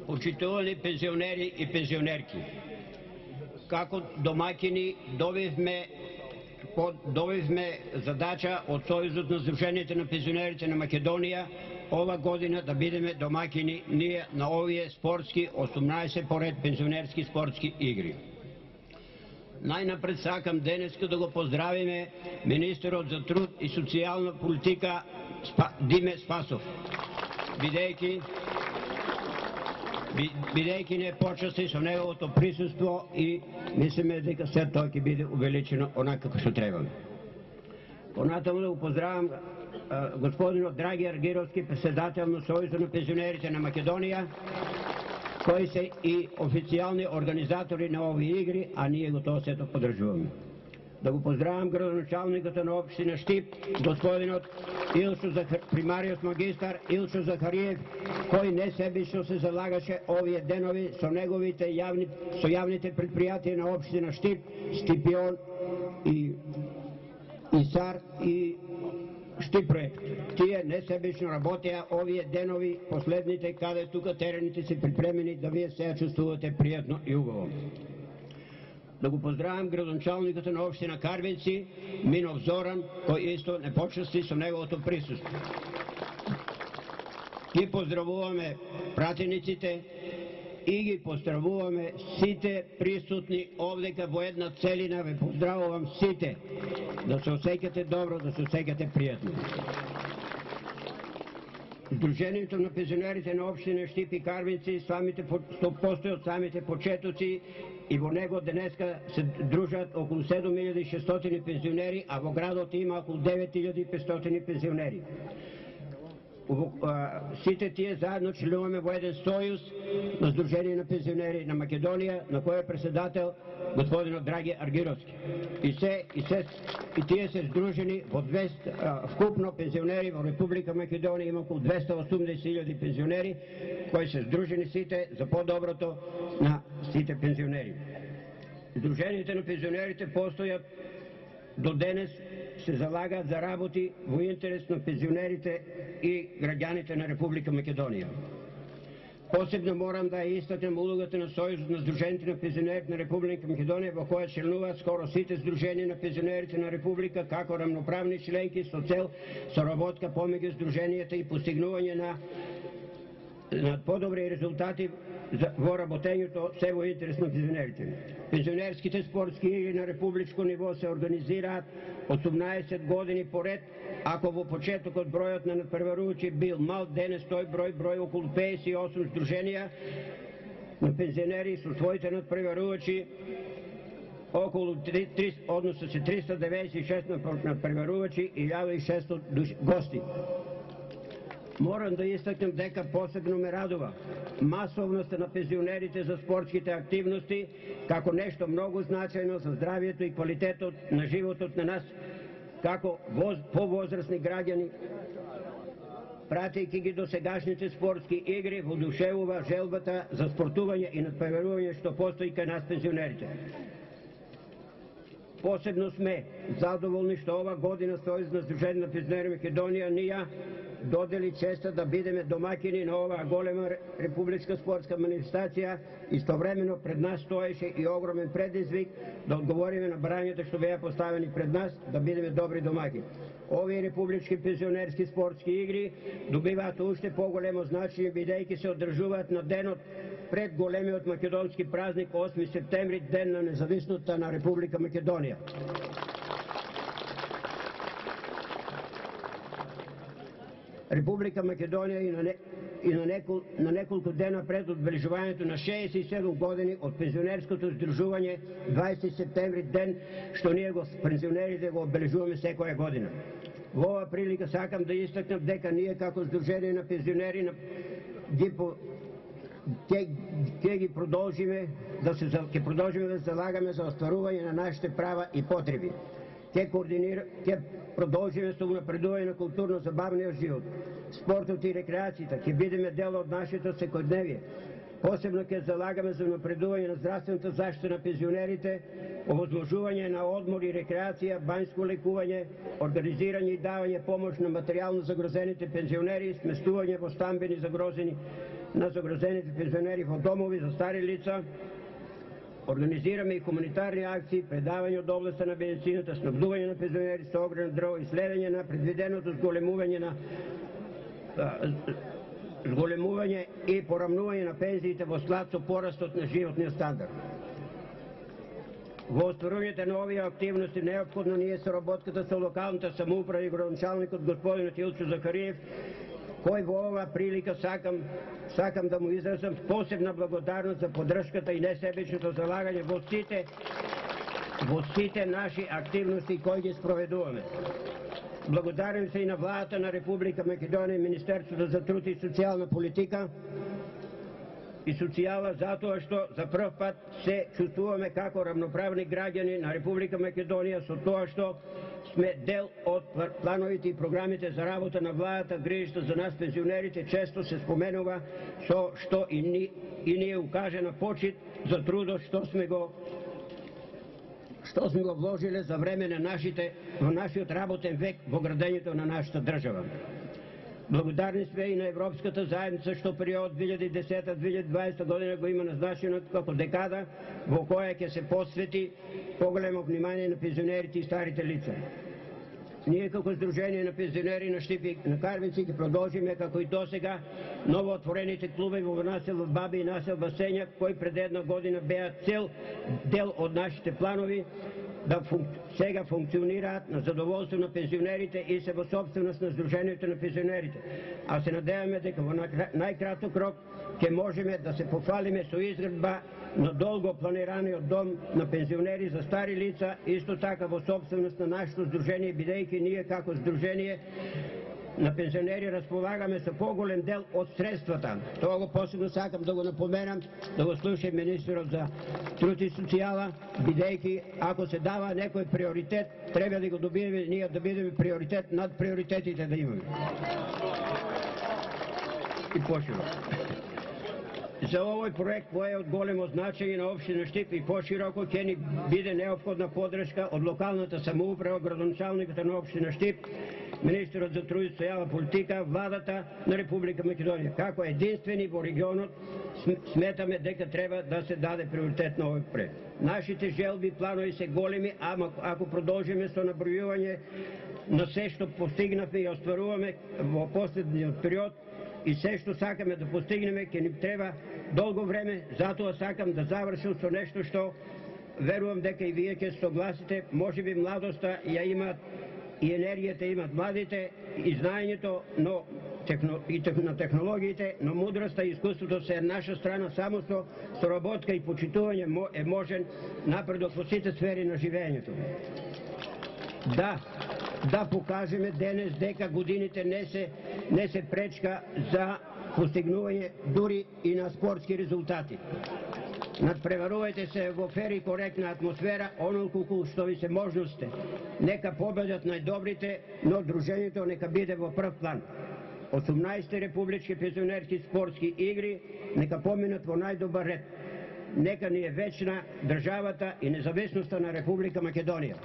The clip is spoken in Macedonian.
Почитувани пензионери и пензионерки, како домакини добивме задача од Сојузот на Сдруженијата на пензионерите на Македонија ова година да бидеме домакини ние на овие спортски 18 поред пензионерски спортски игри. Најнапред сакам денеска да го поздравиме министерот за труд и социјална политика Диме Спасов, бидејќи не почасти со неговото присуство и мислиме дека се тоа ќе биде увеличено онака како што треба. Понатаму да го поздравам господинот Драги Аргировски, председател на Сојузот на пензионерите на Македонија, кои се и официјални организатори на овие игри, а ние го тоа сето поддржуваме. Да го поздравам градоначалникот на општина Штип, господинот примариот магистар Илшо Захариев, кој несебично се залагаше овие денови со неговите јавните предпријатија на општина Штип, Штипион и САР и Штип проект. Тие несебично работеа овие денови последните, каде тука терените се припремени да вие се чувствувате пријатно и убаво. Да го поздравам градоначалникот на општина Карвинци, Минов Зоран, кој исто не почасти со неговото присуство. Ги поздравуваме пратениците и ги поздравуваме сите присутни овдека во една целина. Ве поздравувам сите. Да се осеќате добро, да се осеќате пријатно. Сдруженијето на пензионерите на општина Штип и Карвинци постои од самите почетоци и во него денеска се дружат околу 7600 пензионери, а во градот има околу 9500 пензионери. Сите тие заедно членуваме во еден сојуз на Сдружение на пензионери на Македонија, на кој е председател господинот Драги Аргировски. И тие се сдружени во вкупно пензионери во Република Македонија има околу 280.000 пензионери кои се сдружени сите за подоброто на сите пензионери. Сдружениите на пензионерите постојат до денес, се залагаат за работи во интерес на пензионерите и граѓаните на Република Македонија. Посебно морам да истакнем улогата на Сојузот на Сдружениите на пензионерите на Република Македонија, во која членуваат скоро сите сдруженија на пензионерите на Република како рамноправни членки со цел соработка помеѓу сдруженијата и постигнување на подобри резултати во работењето се во интерес на пензионерите. Пензионерските спортски игри на републичко ниво се организираат 18 години поред, ако во почетокот бројот на надпреварувачи бил мал, денес тој број околу 58 сдруженија на пензионери со своите надпреварувачи околу 396 надпреварувачи и 1600 гости. Морам да истакнем дека посебно ме радува масовноста на пензионерите за спортските активности како нешто многу значајно за здравието и квалитетот на животот на нас како повозрасни граѓани. Пратејќи ги досегашните спортски игри, воодушевува желбата за спортување и надпреварување што постои кај нас пензионерите. Посебно сме задоволни што ова година Сојуз на Сдружение на пензионери Македонија ние додели честа да бидеме домакини на оваа голема републичка спортска манифестација. Истовремено пред нас стоеше и огромен предизвик да одговориме на барањата што беа поставени пред нас, да бидеме добри домакини. Овие републички пензионерски спортски игри добиваат уште поголемо значење бидејќи се одржуваат на денот пред големиот македонски празник 8 септември, ден на независноста на Република Македонија. Република Македонија и на неколку дена пред одбележувањето на 67 години од пензионерското здружување 20 септември, ден што ние пензионерите го одбележуваме секоја година. Во оваа прилика сакам да истакнам дека ние како Сдружение на пензионери ќе продолжиме да залагаме за остварување на нашите права и потреби. Ќе продолжиме со унапредување на културно-забавниот живот, спортот и рекреацијата, ќе бидеме дел од нашето секојдневие. Посебно ќе залагаме за унапредување на здравствената заштита на пензионерите, овозможување на одмор и рекреација, банјско лекување, организирање и давање помош на материјално загрозените пензионери, сместување во стамбени загрозени на загрозените пензионери во домови за стари лица. Организираме и хуманитарни акции, предавање од областта на медицината, снабдување на пензионери со огревно дрво и следење на предвиденото зголемување и порамнување на пензиите во склад со порастот на животниот стандард. Во остварувањето на овие активности неопходно ние соработката со локалната самоуправа и градоначалникот господин Илчо Захариев, кој во оваа прилика сакам да му изразам посебна благодарност за поддршката и несебичното залагање во сите наши активности кои ги спроведуваме. Благодарим се и на владата на Република Македонија и Министерството за труд и социјална политика и социјала затоа што за прв пат се чувствуваме како рамноправни граѓани на Република Македонија со тоа што сме дел од плановите и програмите за работа на владата. Грижата за нас пензионерите често се споменува со што и ние укажена почит за трудот што сме го вложиле за време на нашиот работен век во градењето на нашата држава. Благодарни сме и на Европската заедница што период 2010-2020 година го има назначено како декада во која ќе се посвети поголемо внимание на пензионерите и старите лица. Ние како Сдружение на пензионери на Штип и на Карвици ќе продолжиме како и досега новоотворените клубови во насел Баби и насел Басења, кои пред една година беа цел дел од нашите планови, да сега функционираат на задоволство на пензионерите и се во собственост на Сдружението на пензионерите. А се надеваме дека во најкраток рок ќе можеме да се пофалиме со изградба на долго планираниот дом на пензионери за стари лица, исто така во собственост на нашето Сдружение, бидејќи ние како Сдружение на пензионери располагаме со поголем дел од средствата. Тоа го посебно сакам да го напоменам, да го слуша министерот за труд и социјала, бидејќи ако се дава некој приоритет, треба да го добиеме ние да бидеме приоритет над приоритетите да имаме. И пошироко. За овој проект кој е од големо значење на општина Штип и пошироко ќе ни биде неопходна поддршка од локалната самоуправа, градоначалникот на општина Штип, министерот за труд и социјална политика, владата на Република Македонија. Како единствени во регионот сметаме дека треба да се даде приоритет на овој проект. Нашите желби и планови се големи, ама ако продолжиме со набројување на се што постигнавме и остваруваме во последниот период, и се што сакаме да постигнеме, ќе ни треба долго време, затоа сакам да завршам со нешто што верувам дека и вие ќе согласите, можеби младоста ја имаат и енергијата имаат младите, и знаењето, но на технологиите, но мудроста и искуството се наша страна, само со соработка и почитување е можен напредок во сите сфери на живењето. Да покажеме денес дека годините не се пречка за постигнување дури и на спортски резултати. Надпреварувајте се во фер и коректна атмосфера, онолку што ви се можности. Нека победат најдобрите, но дружењето нека биде во прв план. 18 републички пензионерски спортски игри нека поминат во најдобар ред. Нека ни е вечна државата и независноста на Република Македонија.